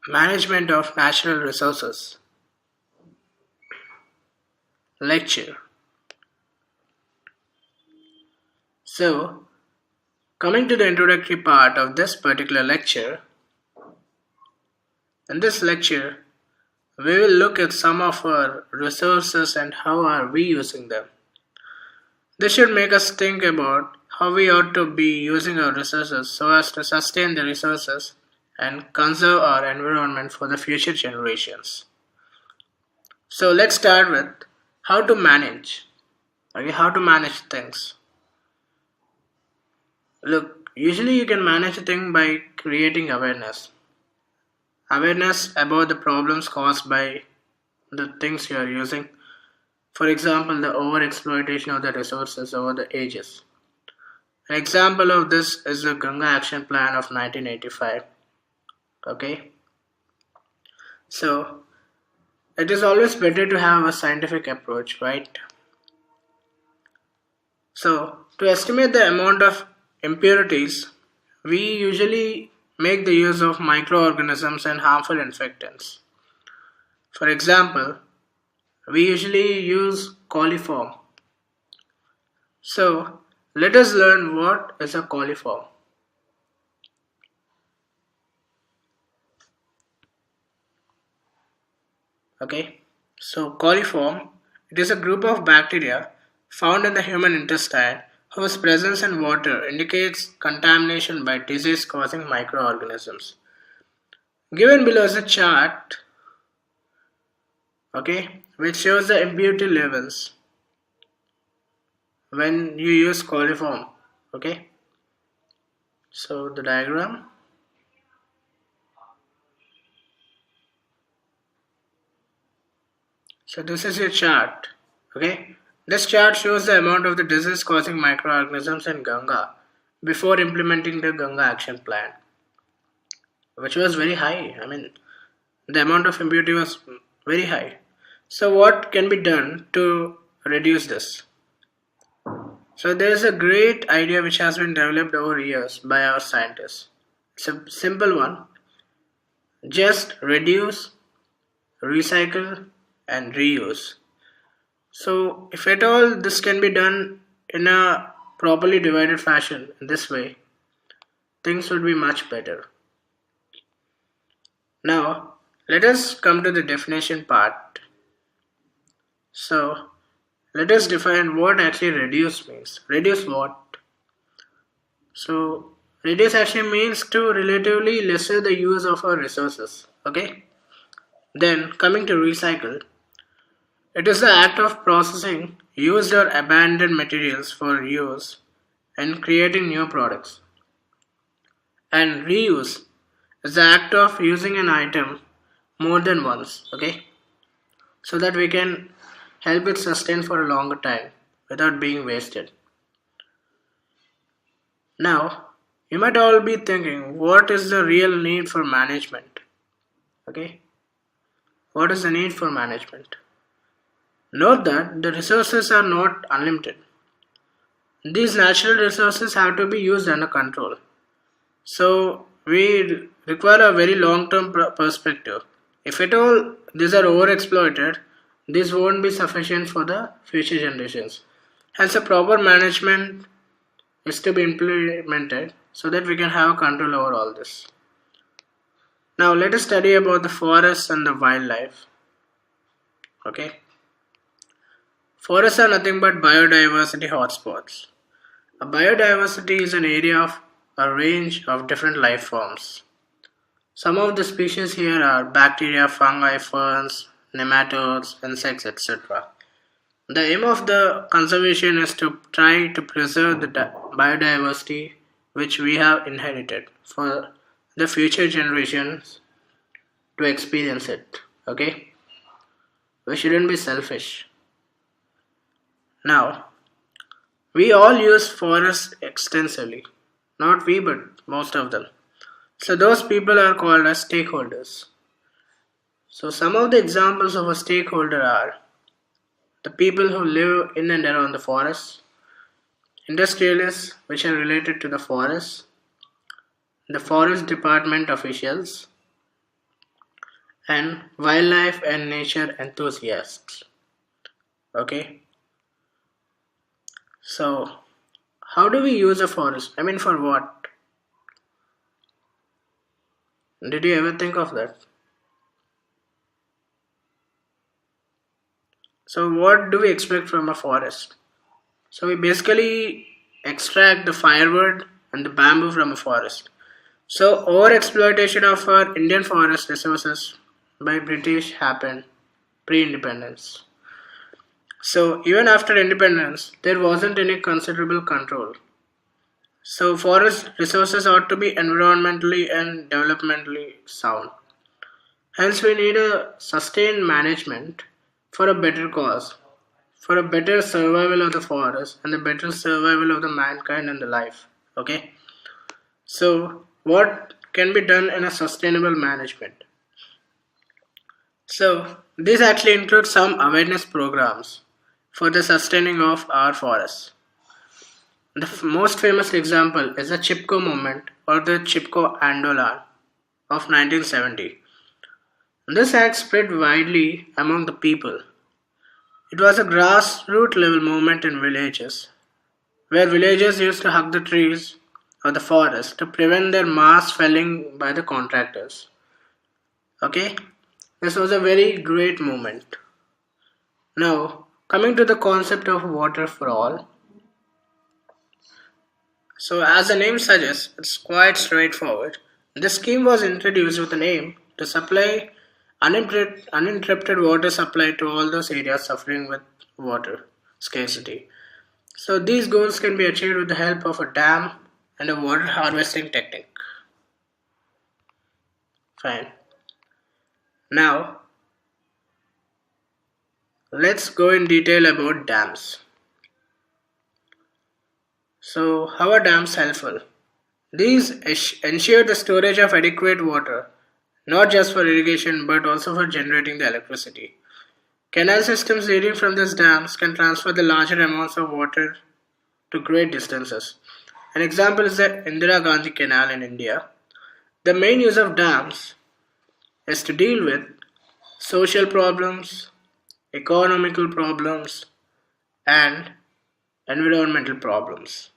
Management of Natural Resources lecture. So, coming to the introductory part of this particular lecture, in this lecture, we will look at some of our resources and how are we using them. This should make us think about how we ought to be using our resources so as to sustain the resources and conserve our environment for the future generations. So let's start with how to manage. Okay, how to manage things. Look, usually you can manage a thing by creating awareness. Awareness about the problems caused by the things you are using. For example, the overexploitation of the resources over the ages. An example of this is the Ganga Action Plan of 1985. Okay, so it is always better to have a scientific approach, right? So, to estimate the amount of impurities, we usually make the use of microorganisms and harmful infectants. For example, we usually use coliform. So, let us learn what is a coliform. Okay, so coliform, it is a group of bacteria found in the human intestine whose presence in water indicates contamination by disease causing microorganisms. Given below is a chart, okay, which shows the impurity levels when you use coliform. Okay, so the diagram. So this is your chart. Okay, this chart shows the amount of the disease causing microorganisms in Ganga before implementing the Ganga Action Plan, which was very high. I mean, the amount of impurity was very high. So what can be done to reduce this? So there is a great idea which has been developed over years by our scientists. It's a simple one. Just reduce, recycle, and reuse. So if at all this can be done in a properly divided fashion in this way, things would be much better. Now let us come to the definition part. So let us define what actually reduce means. Reduce what? So reduce actually means to relatively lesser the use of our resources. Okay. Then coming to recycle, it is the act of processing used or abandoned materials for use and creating new products. And reuse is the act of using an item more than once. Okay. So that we can help it sustain for a longer time without being wasted. Now, you might all be thinking, what is the real need for management? Okay, what is the need for management? Note that the resources are not unlimited. These natural resources have to be used under control. So, we require a very long term perspective. If at all these are overexploited, this won't be sufficient for the future generations. Hence, a proper management is to be implemented so that we can have control over all this. Now, let us study about the forests and the wildlife. Okay, forests are nothing but biodiversity hotspots. A biodiversity is an area of a range of different life forms. Some of the species here are bacteria, fungi, ferns, nematodes, insects, etc. The aim of the conservation is to try to preserve the biodiversity which we have inherited for the future generations to experience it. Okay? We shouldn't be selfish. Now, we all use forests extensively. Not we, but most of them. So those people are called as stakeholders. So some of the examples of a stakeholder are the people who live in and around the forest, industrialists which are related to the forest, the forest department officials, and wildlife and nature enthusiasts. Okay, so how do we use a forest? I mean, for what? Did you ever think of that? So, what do we expect from a forest? So, we basically extract the firewood and the bamboo from a forest. So, over exploitation of our Indian forest resources by British happened pre-independence. So, even after independence, there wasn't any considerable control. So, forest resources ought to be environmentally and developmentally sound. Hence, we need a sustained management for a better cause, for a better survival of the forest and the better survival of the mankind and the life. Okay, so what can be done in a sustainable management? So, this actually includes some awareness programs for the sustaining of our forests. The most famous example is the Chipko movement or the Chipko Andolan of 1970. This had spread widely among the people. It was a grassroots level movement in villages, where villagers used to hug the trees or the forest to prevent their mass felling by the contractors. Okay, this was a very great movement. Now, coming to the concept of water for all. So, as the name suggests, it's quite straightforward. This scheme was introduced with an aim to supply uninterrupted water supply to all those areas suffering with water scarcity. So, these goals can be achieved with the help of a dam and a water harvesting technique. Fine. Now, let's go in detail about dams. So, how are dams helpful? These ensure the storage of adequate water, not just for irrigation but also for generating the electricity. Canal systems leading from these dams can transfer the larger amounts of water to great distances. An example is the Indira Gandhi Canal in India. The main use of dams is to deal with social problems, economical problems, and environmental problems.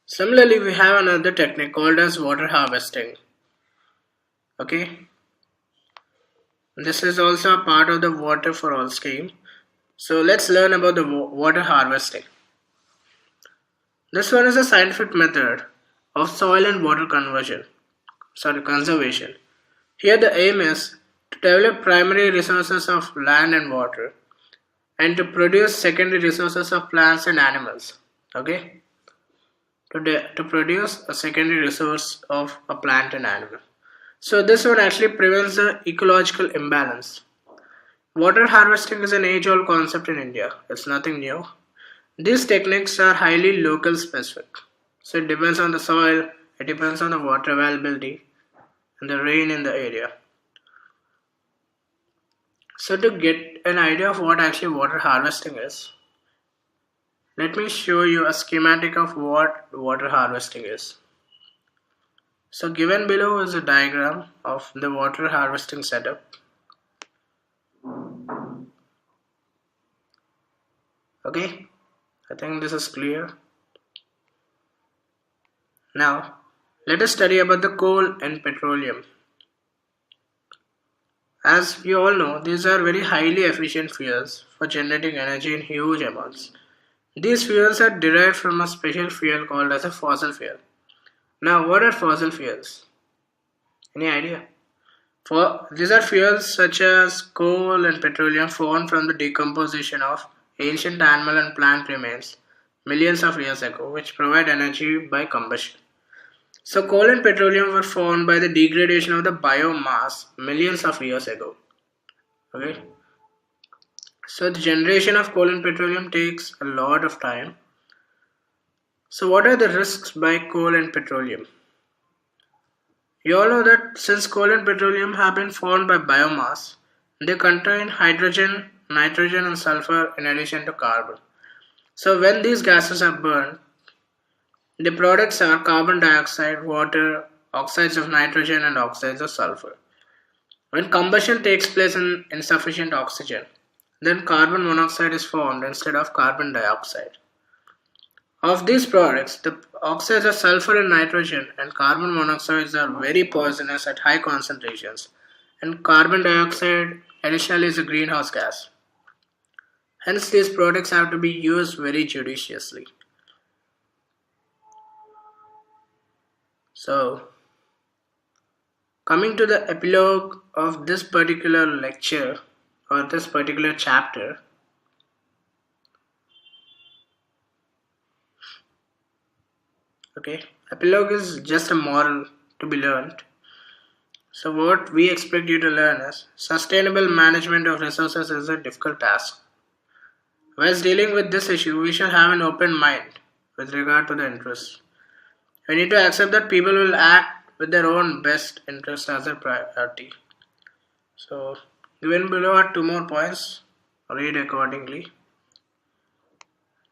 Similarly, we have another technique called as water harvesting. Okay, this is also a part of the water for all scheme. So let's learn about the water harvesting. This one is a scientific method of soil and water conservation. Here the aim is to develop primary resources of land and water and to produce secondary resources of plants and animals. Okay, to produce a secondary resource of a plant and animal. So this one actually prevents the ecological imbalance. Water harvesting is an age-old concept in India. It's nothing new. These techniques are highly local specific. So it depends on the soil, it depends on the water availability and the rain in the area. So to get an idea of what actually water harvesting is, let me show you a schematic of what water harvesting is. So given below is a diagram of the water harvesting setup. Okay, I think this is clear. Now, let us study about the coal and petroleum. As we all know, these are very highly efficient fuels for generating energy in huge amounts. These fuels are derived from a special fuel called as a fossil fuel. Now, what are fossil fuels? Any idea? These are fuels such as coal and petroleum formed from the decomposition of ancient animal and plant remains millions of years ago, which provide energy by combustion. So, coal and petroleum were formed by the degradation of the biomass millions of years ago. Okay. So, the generation of coal and petroleum takes a lot of time. So, what are the risks by coal and petroleum? You all know that since coal and petroleum have been formed by biomass, they contain hydrogen, nitrogen, and sulfur in addition to carbon. So, when these gases are burned, the products are carbon dioxide, water, oxides of nitrogen, and oxides of sulfur. When combustion takes place in insufficient oxygen, then carbon monoxide is formed instead of carbon dioxide. Of these products, the oxides of sulfur and nitrogen and carbon monoxides are very poisonous at high concentrations, and carbon dioxide additionally is a greenhouse gas. Hence, these products have to be used very judiciously. So, coming to the epilogue of this particular lecture or this particular chapter, okay, epilogue is just a moral to be learned. So, what we expect you to learn is sustainable management of resources is a difficult task. Whilst dealing with this issue, we should have an open mind with regard to the interests. We need to accept that people will act with their own best interest as a priority. So, given below are two more points. Read accordingly.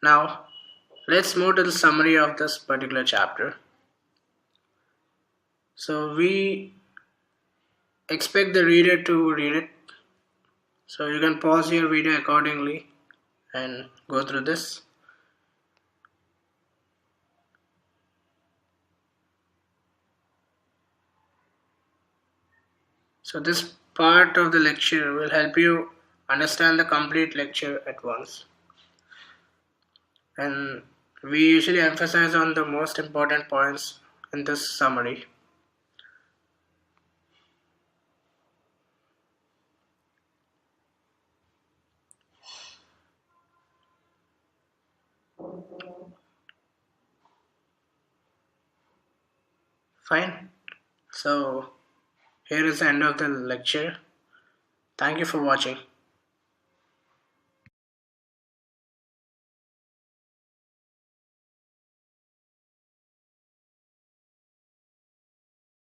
Now, let's move to the summary of this particular chapter. So, we expect the reader to read it. So, you can pause your video accordingly and go through this. So, this part of the lecture will help you understand the complete lecture at once. And we usually emphasize on the most important points in this summary. Fine. So, here is the end of the lecture. Thank you for watching.